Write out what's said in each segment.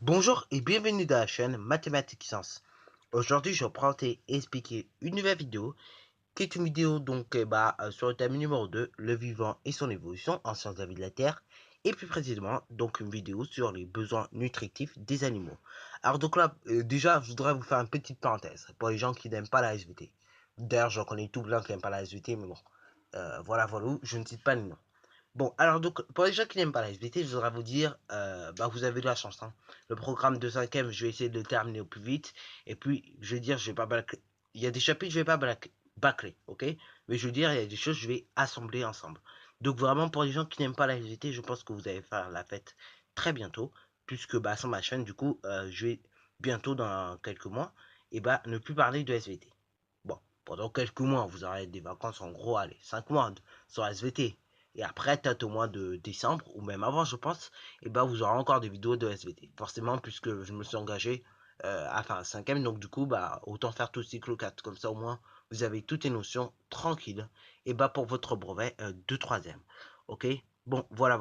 Bonjour et bienvenue dans la chaîne Mathématiques Sciences. Aujourd'hui, je vais vous présenter et expliquer une nouvelle vidéo qui est une vidéo sur le thème numéro 2, le vivant et son évolution en sciences de la vie de la Terre, et plus précisément donc une vidéo sur les besoins nutritifs des animaux. Alors donc là, déjà, je voudrais vous faire une petite parenthèse pour les gens qui n'aiment pas la SVT. D'ailleurs, j'en connais tout plein qui n'aiment pas la SVT, mais bon, voilà, je ne cite pas les noms. Bon, alors donc, pour les gens qui n'aiment pas la SVT, je voudrais vous dire, vous avez de la chance, hein. Le programme de 5e, je vais essayer de le terminer au plus vite. Et puis, je vais dire, je vais pas bâcler. Il y a des chapitres, je vais pas bâcler, ok? Mais je veux dire, il y a des choses, je vais assembler ensemble. Donc, vraiment, pour les gens qui n'aiment pas la SVT, je pense que vous allez faire la fête très bientôt. Puisque, sur ma chaîne, du coup, je vais bientôt, dans quelques mois, ne plus parler de SVT. Bon, pendant quelques mois, vous aurez des vacances, en gros, allez, 5 mois sur SVT. Et après, peut-être au mois de décembre, ou même avant, je pense, vous aurez encore des vidéos de SVT. Forcément, puisque je me suis engagé à faire un 5e, donc du coup, autant faire tout le cycle 4. Comme ça, au moins, vous avez toutes les notions tranquilles. Pour votre brevet de 3e. Ok? Bon, voilà.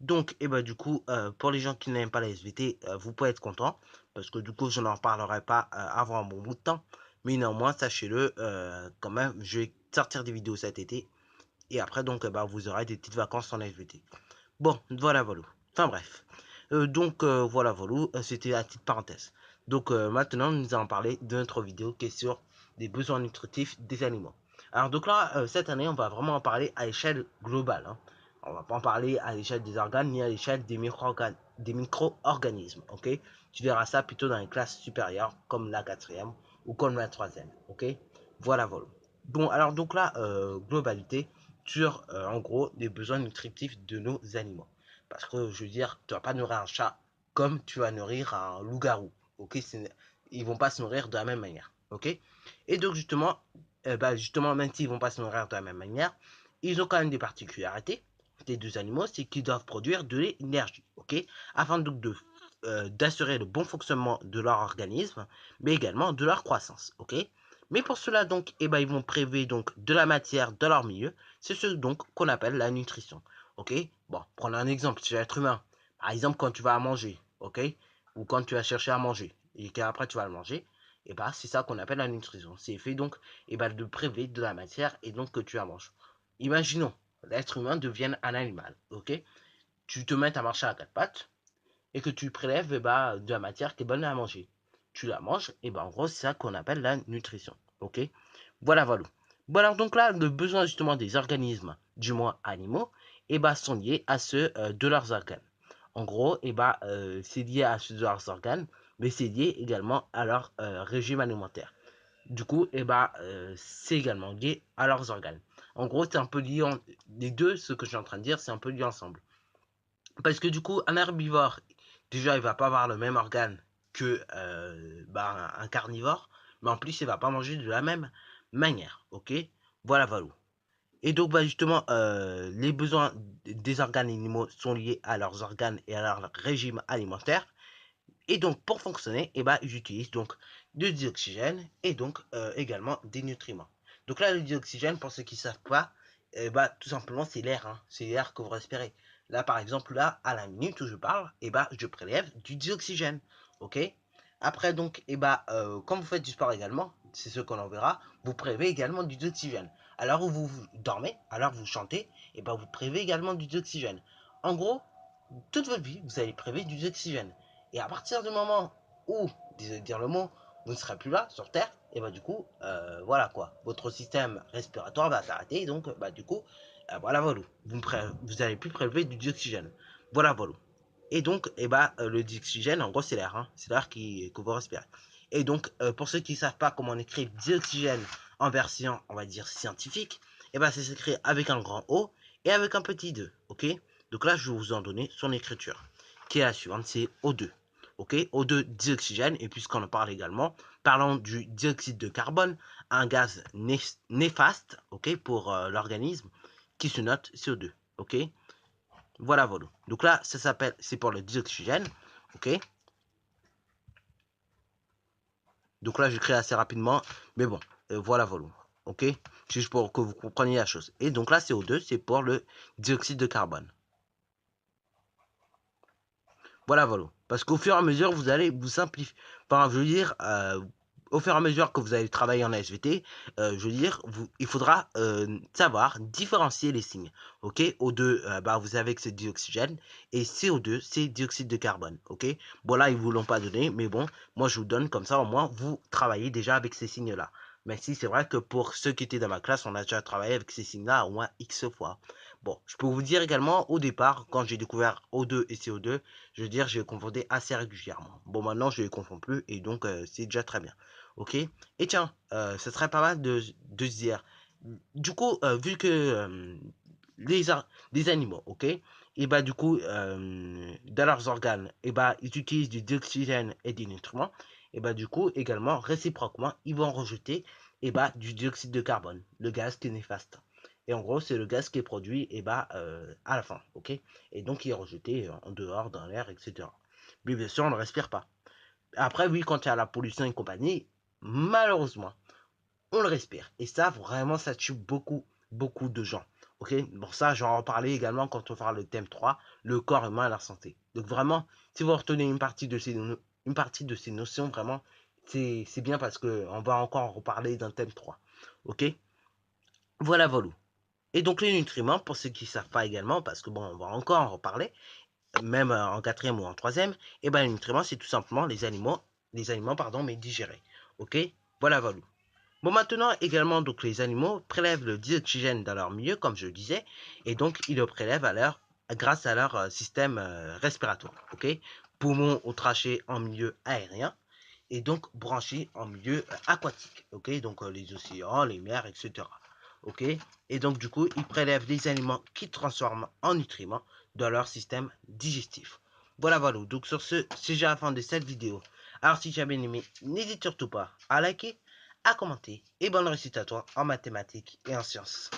Donc, du coup, pour les gens qui n'aiment pas la SVT, vous pouvez être content, parce que du coup, je n'en parlerai pas avant un bon bout de temps. Mais néanmoins, sachez-le, quand même, je vais sortir des vidéos cet été et après, donc, vous aurez des petites vacances en SVT. Bon, voilà. Enfin bref. C'était la petite parenthèse. Donc, maintenant, nous allons parler de notre vidéo qui est sur les besoins nutritifs des animaux. Alors, donc là, cette année, on va vraiment en parler à l'échelle globale, hein. On va pas en parler à l'échelle des organes ni à l'échelle des micro-organismes, ok? Tu verras ça plutôt dans les classes supérieures, comme la 4e ou comme la 3e, ok? Voilà. Bon, alors donc là, globalité sur, en gros, les besoins nutritifs de nos animaux. Parce que, je veux dire, tu vas pas nourrir un chat comme tu vas nourrir un loup-garou, ok? Ils vont pas se nourrir de la même manière, ok? Et donc, justement, même s'ils vont pas se nourrir de la même manière, ils ont quand même des particularités, des deux animaux, c'est qu'ils doivent produire de l'énergie, ok? Afin donc d'assurer le bon fonctionnement de leur organisme, mais également de leur croissance, ok? Mais pour cela, donc, ils vont prélever donc de la matière dans leur milieu. C'est ce donc qu'on appelle la nutrition. Ok? Bon, prenons un exemple chez l'être humain. Par exemple, quand tu vas à manger, ok? Ou quand tu vas chercher à manger et qu'après tu vas le manger, c'est ça qu'on appelle la nutrition. C'est fait donc de prélever de la matière et donc que tu la manges. Imaginons, l'être humain devienne un animal, ok? Tu te mets à marcher à quatre pattes et que tu prélèves de la matière qui est bonne à manger. Tu la manges, en gros, c'est ça qu'on appelle la nutrition. Ok? Voilà. Bon, alors donc là, le besoin justement des organismes, du moins animaux, sont liés à ceux de leurs organes. En gros, c'est lié à ceux de leurs organes, mais c'est lié également à leur régime alimentaire. Du coup, c'est également lié à leurs organes. En gros, c'est un peu lié les deux, ce que je suis en train de dire, c'est un peu lié ensemble. Parce que du coup, un herbivore, déjà, il va pas avoir le même organe que un carnivore, mais en plus, il va pas manger de la même manière, ok? Voilà. Et donc, justement, les besoins des organes animaux sont liés à leurs organes et à leur régime alimentaire. Et donc, pour fonctionner, ils utilisent donc du dioxygène et donc également des nutriments. Donc là, le dioxygène, pour ceux qui ne savent pas, tout simplement, c'est l'air, hein. C'est l'air que vous respirez. Là, par exemple, là, à la minute où je parle, je prélève du dioxygène. Ok? Après, donc, quand vous faites du sport également, c'est ce qu'on en verra, vous prélevez également du dioxygène. À l'heure où vous dormez, à l'heure où vous chantez, vous prélevez également du dioxygène. En gros, toute votre vie, vous allez prélever du dioxygène. Et à partir du moment où, désolé de dire le mot, vous ne serez plus là sur Terre, du coup, voilà quoi, votre système respiratoire va s'arrêter, donc du coup, voilà. Vous n'allez plus prélever du dioxygène. Voilà. Et donc, le dioxygène, en gros, c'est l'air, hein, c'est l'air que vous respirez. Et donc, pour ceux qui ne savent pas comment on écrit dioxygène en version, on va dire, scientifique, c'est écrit avec un grand O et avec un petit 2, ok? Donc là, je vais vous en donner son écriture, qui est la suivante, c'est O2. Ok, O2 dioxygène, et puisqu'on en parle également, parlons du dioxyde de carbone, un gaz néfaste, ok, pour l'organisme, qui se note CO2. Ok, voilà. Donc là, c'est pour le dioxygène, ok. Donc là, j'écris assez rapidement, mais bon, voilà. Ok, juste pour que vous compreniez la chose. Et donc là, CO2, c'est pour le dioxyde de carbone. Voilà, voilà. Parce qu'au fur et à mesure, vous allez vous simplifier. Enfin, je veux dire, au fur et à mesure que vous allez travailler en SVT, je veux dire, il faudra savoir différencier les signes. Ok, O2, bah, vous avez que c'est dioxygène, et CO2, c'est dioxyde de carbone. Ok, bon, là, ils ne vous l'ont pas donné, mais bon, moi, je vous donne comme ça, au moins, vous travaillez déjà avec ces signes-là. Mais si c'est vrai que pour ceux qui étaient dans ma classe, on a déjà travaillé avec ces signes-là au moins X fois. Bon, je peux vous dire également, au départ, quand j'ai découvert O2 et CO2, je veux dire, je les confondais assez régulièrement. Bon, maintenant, je les confonds plus et donc, c'est déjà très bien. Ok. Et tiens, ce serait pas mal de se dire, du coup, vu que les animaux, ok, et bah, du coup, dans leurs organes, et bah, ils utilisent du dioxygène et des nutriments, et bah, du coup, également, réciproquement, ils vont rejeter, et bah, du dioxyde de carbone, le gaz qui est néfaste. Et en gros, c'est le gaz qui est produit et bah, à la fin, ok. Et donc il est rejeté en dehors, dans l'air, etc. Mais bien sûr, on ne respire pas. Après, oui, quand il y a la pollution et compagnie, malheureusement, on le respire. Et ça, vraiment, ça tue beaucoup, beaucoup de gens. Ok. Bon, ça, j'en reparler également quand on fera le thème 3, le corps humain et la santé. Donc vraiment, si vous retenez une partie de ces notions, vraiment, c'est bien parce qu'on va encore en reparler dans le thème 3. Ok. Voilà, voilà. Et donc les nutriments, pour ceux qui ne savent pas également, parce que bon, on va encore en reparler, même en quatrième ou en troisième, et ben les nutriments, c'est tout simplement les aliments, pardon, mais digérés. Ok. Voilà, voilà. Bon, maintenant également, donc les animaux prélèvent le dioxygène dans leur milieu, comme je le disais, et donc ils le prélèvent grâce à leur système respiratoire. Ok. Poumons ou trachées en milieu aérien, et donc branchés en milieu aquatique. Ok. Donc les océans, les mers, etc. Ok. Et donc du coup, ils prélèvent les aliments qu'ils transforment en nutriments dans leur système digestif. Voilà, voilà. Donc sur ce, c'est déjà la fin de cette vidéo. Alors si tu as bien aimé, n'hésite surtout pas à liker, à commenter et bonne réussite à toi en mathématiques et en sciences.